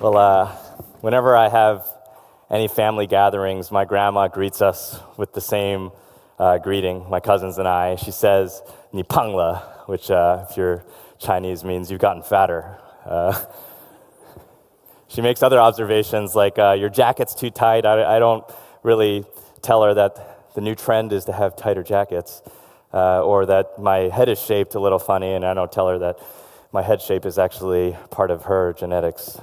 Well, whenever I have any family gatherings, my grandma greets us with the same greeting, my cousins and I. She says, "你胖了," which, if you're Chinese, means you've gotten fatter. She makes other observations like, your jacket's too tight. I don't really tell her that the new trend is to have tighter jackets, or that my head is shaped a little funny, and I don't tell her that my head shape is actually part of her genetics.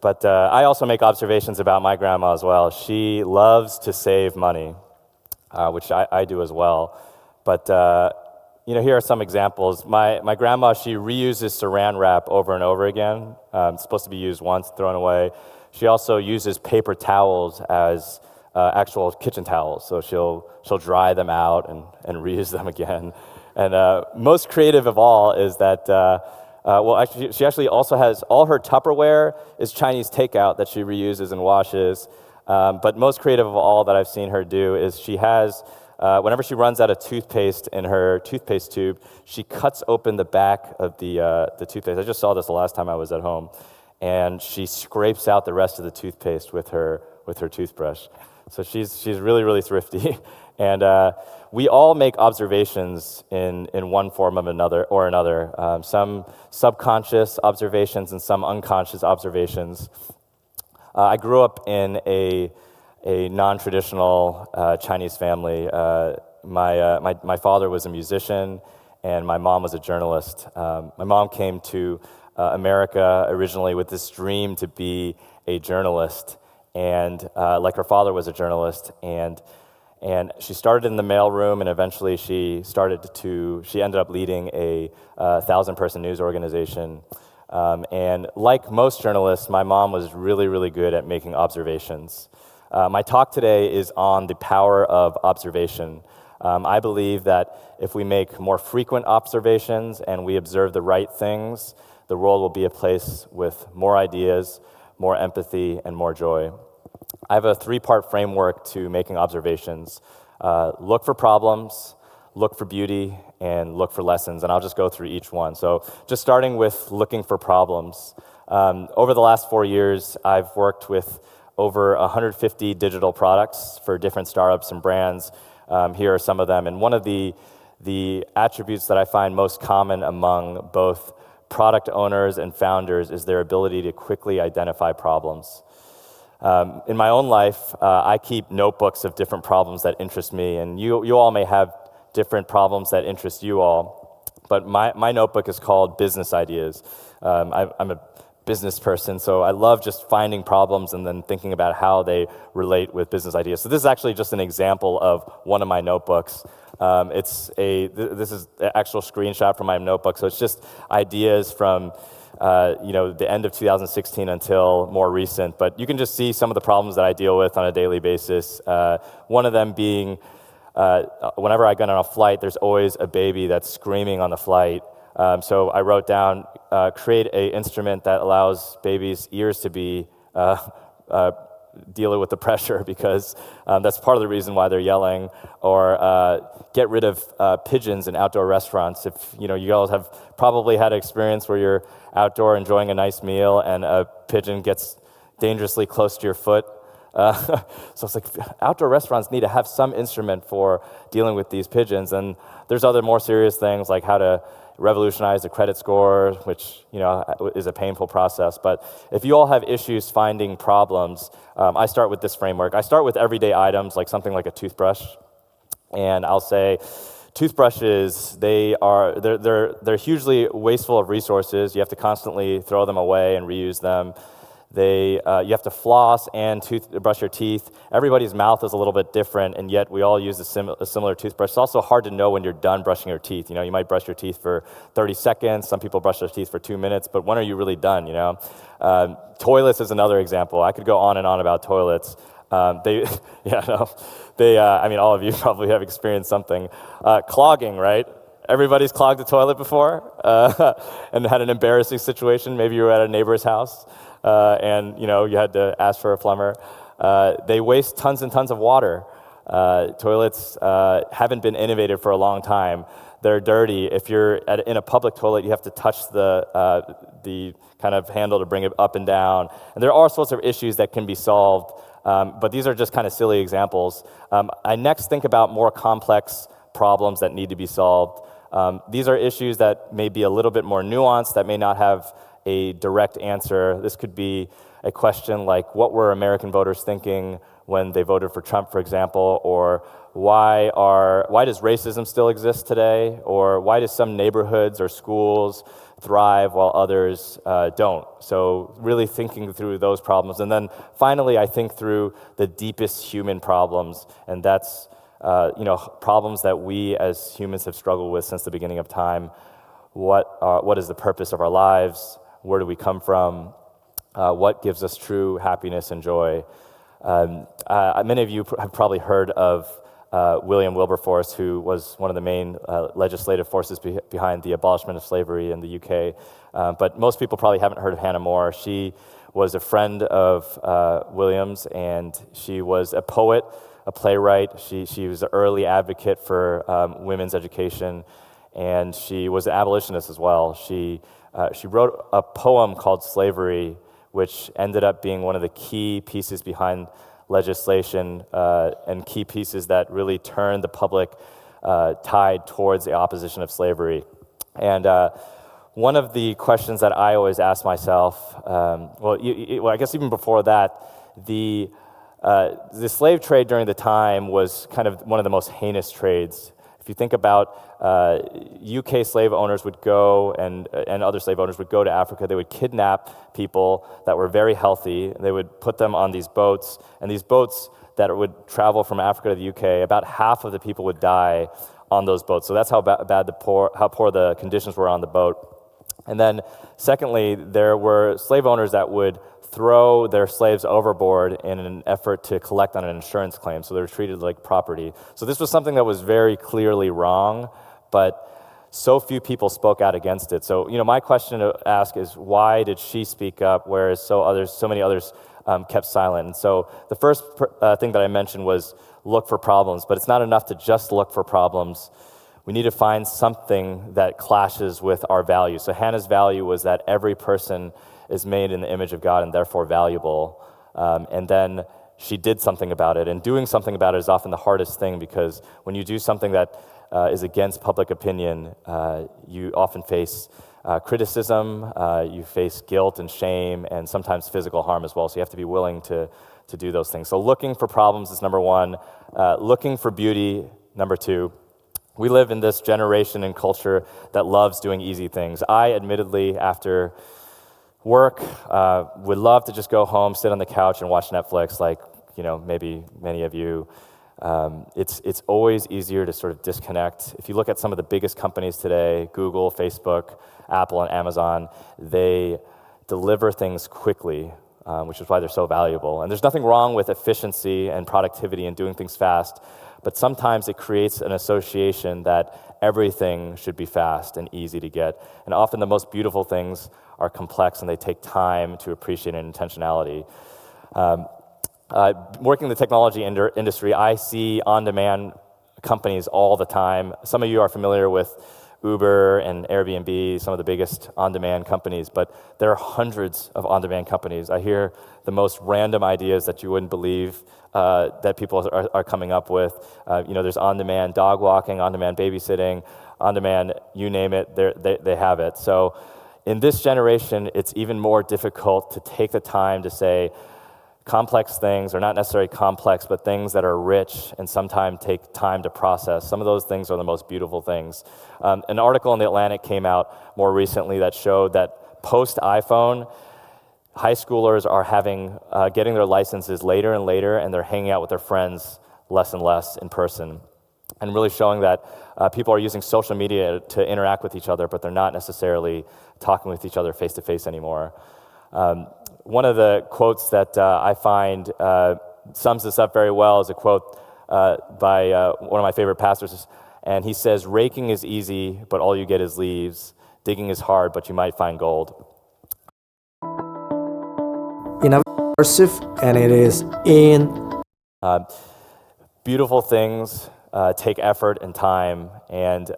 But I also make observations about my grandma as well. She loves to save money, which I do as well. But here are some examples. My grandma, she reuses saran wrap over and over again. It's supposed to be used once, thrown away. She also uses paper towels as actual kitchen towels, so she'll dry them out and reuse them again. And most creative of all is that, she actually also has all her Tupperware is Chinese takeout that she reuses and washes. But most creative of all that I've seen her do is she has, whenever she runs out of toothpaste in her toothpaste tube, she cuts open the back of the toothpaste. I just saw this the last time I was at home. And she scrapes out the rest of the toothpaste with her toothbrush. So she's really, really thrifty. And we all make observations in one form of another, some subconscious observations and some unconscious observations. I grew up in a non-traditional Chinese family. My father was a musician, and my mom was a journalist. My mom came to America originally with this dream to be a journalist, and like her father was a journalist, and she started in the mailroom, and eventually she ended up leading a 1,000-person news organization. And like most journalists, my mom was really, really good at making observations. My talk today is on the power of observation. I believe that if we make more frequent observations and we observe the right things, the world will be a place with more ideas, more empathy, and more joy. I have a 3-part framework to making observations. Look for problems, look for beauty, and look for lessons, and I'll just go through each one. So just starting with looking for problems. Over the last 4 years, I've worked with over 150 digital products for different startups and brands. Here are some of them, and one of the attributes that I find most common among both product owners and founders is their ability to quickly identify problems. In my own life, I keep notebooks of different problems that interest me, and you all may have different problems that interest you all, but my notebook is called Business Ideas. I'm a business person, so I love just finding problems and then thinking about how they relate with business ideas. So this is actually just an example of one of my notebooks. This is an actual screenshot from my notebook, so it's just ideas from the end of 2016 until more recent, but you can just see some of the problems that I deal with on a daily basis. One of them being, whenever I get on a flight, there's always a baby that's screaming on the flight. So I wrote down, create an instrument that allows babies' ears to be dealing with the pressure, because that's part of the reason why they're yelling. Or get rid of pigeons in outdoor restaurants. If you all have probably had an experience where you're outdoor enjoying a nice meal and a pigeon gets dangerously close to your foot. So it's like outdoor restaurants need to have some instrument for dealing with these pigeons. And there's other more serious things like how to revolutionize the credit score, which is a painful process. But if you all have issues finding problems, I start with this framework. I start with everyday items, like something like a toothbrush, and I'll say, toothbrushes, they're hugely wasteful of resources. You have to constantly throw them away and reuse them. You have to floss and brush your teeth. Everybody's mouth is a little bit different, and yet we all use a similar toothbrush. It's also hard to know when you're done brushing your teeth. You might brush your teeth for 30 seconds. Some people brush their teeth for 2 minutes, but when are you really done? Toilets is another example. I could go on and on about toilets. All of you probably have experienced something. Clogging, right? Everybody's clogged the toilet before and had an embarrassing situation. Maybe you were at a neighbor's house. And you had to ask for a plumber. They waste tons and tons of water. Toilets haven't been innovated for a long time. they're dirty. If you're in a public toilet, you have to touch the kind of handle to bring it up and down. And there are all sorts of issues that can be solved, but these are just kind of silly examples. I next think about more complex problems that need to be solved. These are issues that may be a little bit more nuanced, that may not have a direct answer. This could be a question like, what were American voters thinking when they voted for Trump, for example, or why does racism still exist today, or why do some neighborhoods or schools thrive while others don't? So really thinking through those problems. And then finally, I think through the deepest human problems, and that's problems that we as humans have struggled with since the beginning of time. What is the purpose of our lives? Where do we come from? What gives us true happiness and joy? Many of you have probably heard of William Wilberforce, who was one of the main legislative forces behind the abolishment of slavery in the UK. But most people probably haven't heard of Hannah More. She was a friend of William's, and she was a poet, a playwright. She was an early advocate for women's education, and she was an abolitionist as well. She wrote a poem called Slavery, which ended up being one of the key pieces behind legislation and key pieces that really turned the public tide towards the opposition of slavery. And one of the questions that I always ask myself, I guess even before that, the slave trade during the time was kind of one of the most heinous trades. If you think about UK slave owners would go, and other slave owners would go to Africa, they would kidnap people that were very healthy, they would put them on these boats, and these boats that would travel from Africa to the UK, about half of the people would die on those boats. So that's how poor the conditions were on the boat. And then secondly, there were slave owners that would throw their slaves overboard in an effort to collect on an insurance claim. So they were treated like property. So this was something that was very clearly wrong, but so few people spoke out against it. So, my question to ask is, why did she speak up, whereas so many others kept silent? And so the first thing that I mentioned was look for problems, but it's not enough to just look for problems. We need to find something that clashes with our values. So Hannah's value was that every person is made in the image of God and therefore valuable. And then she did something about it. And doing something about it is often the hardest thing, because when you do something that is against public opinion, you often face criticism, you face guilt and shame, and sometimes physical harm as well. So you have to be willing to do those things. So looking for problems is number one. Looking for beauty, number two. We live in this generation and culture that loves doing easy things. I, admittedly, after work, would love to just go home, sit on the couch, and watch Netflix, like maybe many of you. It's always easier to sort of disconnect. If you look at some of the biggest companies today, Google, Facebook, Apple, and Amazon, they deliver things quickly, which is why they're so valuable. And there's nothing wrong with efficiency and productivity and doing things fast, but sometimes it creates an association that everything should be fast and easy to get. And often the most beautiful things are complex, and they take time to appreciate and intentionality. Working in the technology industry, I see on-demand companies all the time. Some of you are familiar with Uber and Airbnb, some of the biggest on-demand companies, but there are hundreds of on-demand companies. I hear the most random ideas that you wouldn't believe that people are coming up with. There's on-demand dog walking, on-demand babysitting, on-demand, you name it, they have it. So in this generation, it's even more difficult to take the time to say, complex things are not necessarily complex, but things that are rich and sometimes take time to process. Some of those things are the most beautiful things. An article in The Atlantic came out more recently that showed that post-iPhone, high schoolers are getting their licenses later and later, and they're hanging out with their friends less and less in person. And really showing that people are using social media to interact with each other, but they're not necessarily talking with each other face-to-face anymore. One of the quotes that I find sums this up very well is a quote by one of my favorite pastors, and he says, "Raking is easy, but all you get is leaves. Digging is hard, but you might find gold." In a cursive, and it is in. Beautiful things take effort and time, and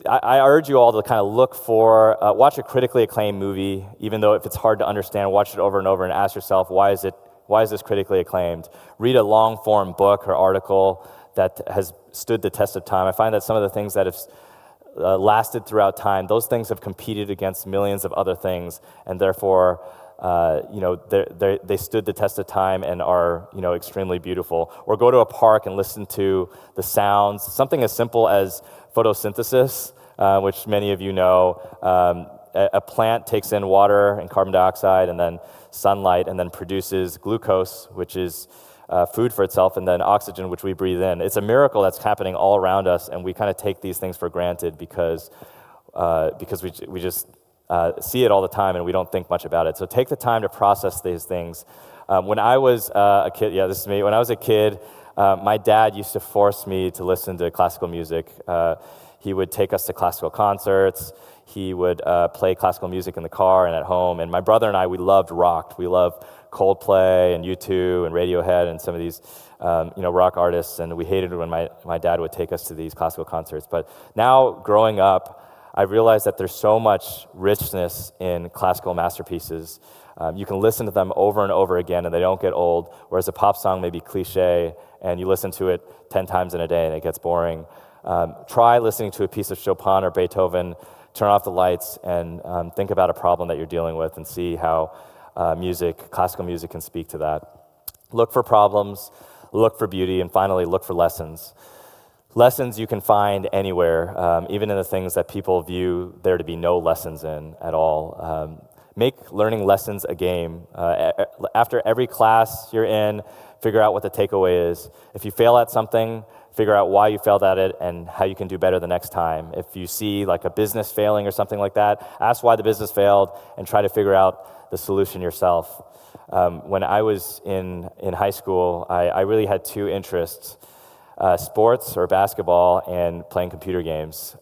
I urge you all to kind of look for, watch a critically acclaimed movie, even though if it's hard to understand, watch it over and over and ask yourself, why is this critically acclaimed? Read a long-form book or article that has stood the test of time. I find that some of the things that have lasted throughout time, those things have competed against millions of other things, and therefore, they stood the test of time and are, extremely beautiful. Or go to a park and listen to the sounds, something as simple as photosynthesis, which many of you know. A plant takes in water and carbon dioxide and then sunlight and then produces glucose, which is food for itself, and then oxygen, which we breathe in. It's a miracle that's happening all around us, and we kind of take these things for granted because we just see it all the time and we don't think much about it. So take the time to process these things. When I was a kid, this is me. When I was a kid, my dad used to force me to listen to classical music. He would take us to classical concerts. He would play classical music in the car and at home. And my brother and I, we loved rock. We loved Coldplay and U2 and Radiohead and some of these rock artists. And we hated when my dad would take us to these classical concerts. But now, growing up, I realized that there's so much richness in classical masterpieces. You can listen to them over and over again, and they don't get old, whereas a pop song may be cliche, and you listen to it 10 times in a day, and it gets boring. Try listening to a piece of Chopin or Beethoven, turn off the lights, and think about a problem that you're dealing with, and see how classical music can speak to that. Look for problems, look for beauty, and finally, look for lessons. Lessons you can find anywhere, even in the things that people view there to be no lessons in at all. Make learning lessons a game. After every class you're in, figure out what the takeaway is. If you fail at something, figure out why you failed at it and how you can do better the next time. If you see like a business failing or something like that, ask why the business failed and try to figure out the solution yourself. When I was in high school, I really had two interests. Sports or basketball and playing computer games.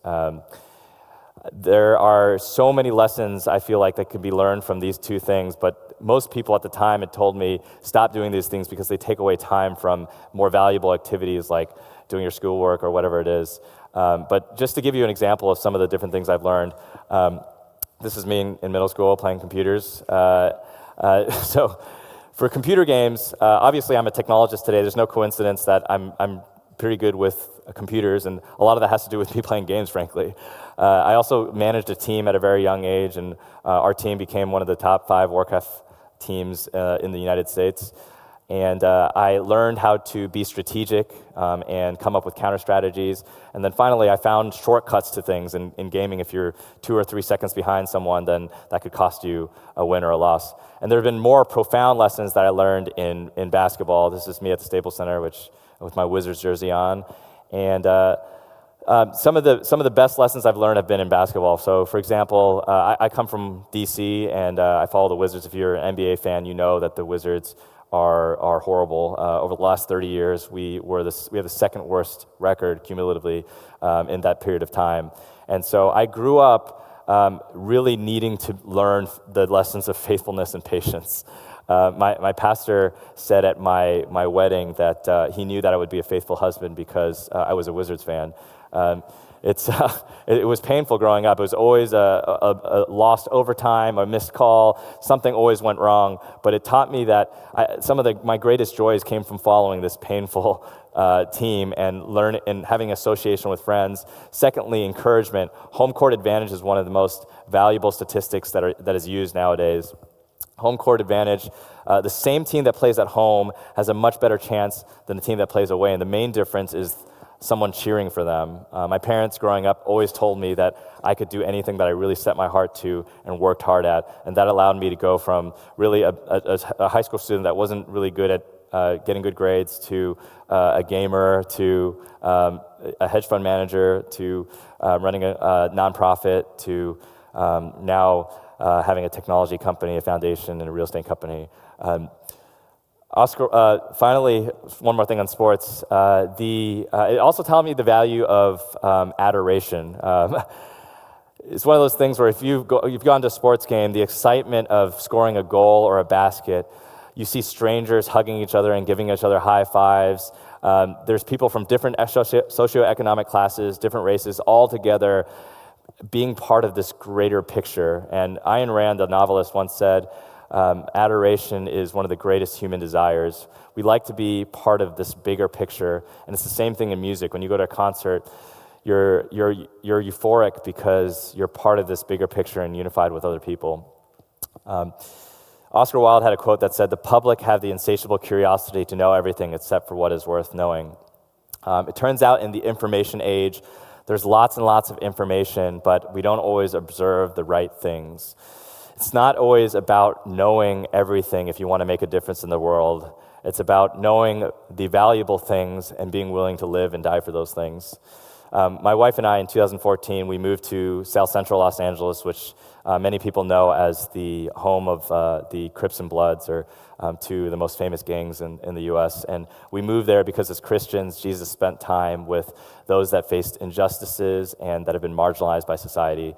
There are so many lessons I feel like that could be learned from these two things, but most people at the time had told me stop doing these things because they take away time from more valuable activities like doing your schoolwork or whatever it is. But just to give you an example of some of the different things I've learned, this is me in middle school playing computers. So for computer games, obviously I'm a technologist today. There's no coincidence that I'm pretty good with computers, and a lot of that has to do with me playing games, frankly. I also managed a team at a very young age, and our team became one of the top 5 Warcraft teams in the United States. And I learned how to be strategic and come up with counter strategies. And then finally, I found shortcuts to things in gaming. If you're 2 or 3 seconds behind someone, then that could cost you a win or a loss. And there have been more profound lessons that I learned in basketball. This is me at the Staples Center, with my Wizards jersey on. And some of the best lessons I've learned have been in basketball. So, for example, I come from DC, and I follow the Wizards. If you're an NBA fan, you know that the Wizards are horrible. Over the last 30 years, we have the second worst record cumulatively in that period of time. And so I grew up really needing to learn the lessons of faithfulness and patience. My pastor said at my wedding that he knew that I would be a faithful husband because I was a Wizards fan. It was painful growing up. It was always a lost overtime, a missed call. Something always went wrong. But it taught me that some of my greatest joys came from following this painful team and having association with friends. Secondly, encouragement. Home court advantage is one of the most valuable statistics that is used nowadays. Home court advantage. The same team that plays at home has a much better chance than the team that plays away, and the main difference is someone cheering for them. My parents growing up always told me that I could do anything that I really set my heart to and worked hard at, and that allowed me to go from really a high school student that wasn't really good at getting good grades to a gamer to a hedge fund manager to running a nonprofit to now having a technology company, a foundation, and a real estate company. Finally, one more thing on sports. It also taught me the value of adoration. It's one of those things where if you've gone to a sports game, the excitement of scoring a goal or a basket, you see strangers hugging each other and giving each other high fives. There's people from different socioeconomic classes, different races, all together being part of this greater picture. And Ayn Rand, the novelist, once said, adoration is one of the greatest human desires. We like to be part of this bigger picture, and it's the same thing in music. When you go to a concert, you're euphoric because you're part of this bigger picture and unified with other people. Oscar Wilde had a quote that said, "The public have the insatiable curiosity to know everything except for what is worth knowing." It turns out in the information age, there's lots and lots of information, but we don't always observe the right things. It's not always about knowing everything if you want to make a difference in the world. It's about knowing the valuable things and being willing to live and die for those things. My wife and I, in 2014, we moved to South Central Los Angeles, which many people know as the home of the Crips and Bloods, or two of the most famous gangs in the U.S. And we moved there because as Christians, Jesus spent time with those that faced injustices and that have been marginalized by society.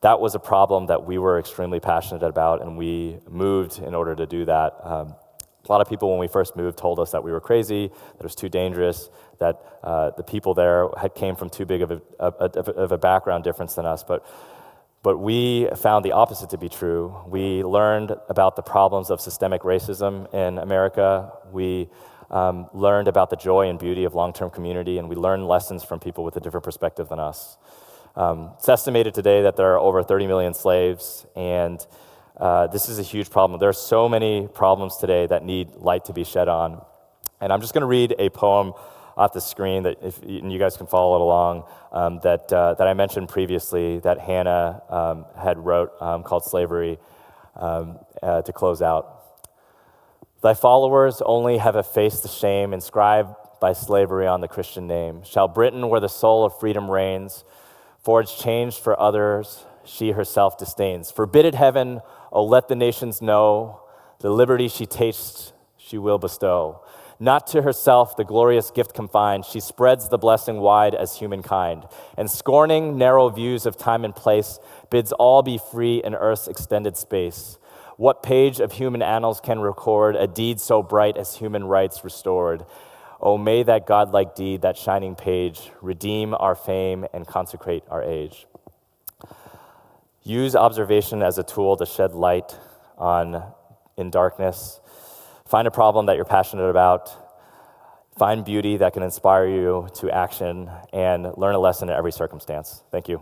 That was a problem that we were extremely passionate about, and we moved in order to do that. A lot of people, when we first moved, told us that we were crazy, that it was too dangerous, that the people there came from too big of a background difference than us. But we found the opposite to be true. We learned about the problems of systemic racism in America. We learned about the joy and beauty of long-term community, and we learned lessons from people with a different perspective than us. It's estimated today that there are over 30 million slaves, and this is a huge problem. There are so many problems today that need light to be shed on. And I'm just going to read a poem off the screen that and you guys can follow it along, that I mentioned previously that Hannah had wrote called Slavery to close out. Thy followers only have effaced the shame inscribed by slavery on the Christian name. Shall Britain, where the soul of freedom reigns, forge change for others she herself disdains? Forbid it, heaven, oh, let the nations know the liberty she tastes she will bestow. Not to herself the glorious gift confined, she spreads the blessing wide as humankind, and scorning narrow views of time and place, bids all be free in earth's extended space. What page of human annals can record a deed so bright as human rights restored? Oh, may that godlike deed, that shining page, redeem our fame and consecrate our age. Use observation as a tool to shed light in darkness. Find a problem that you're passionate about. Find beauty that can inspire you to action, and learn a lesson in every circumstance. Thank you.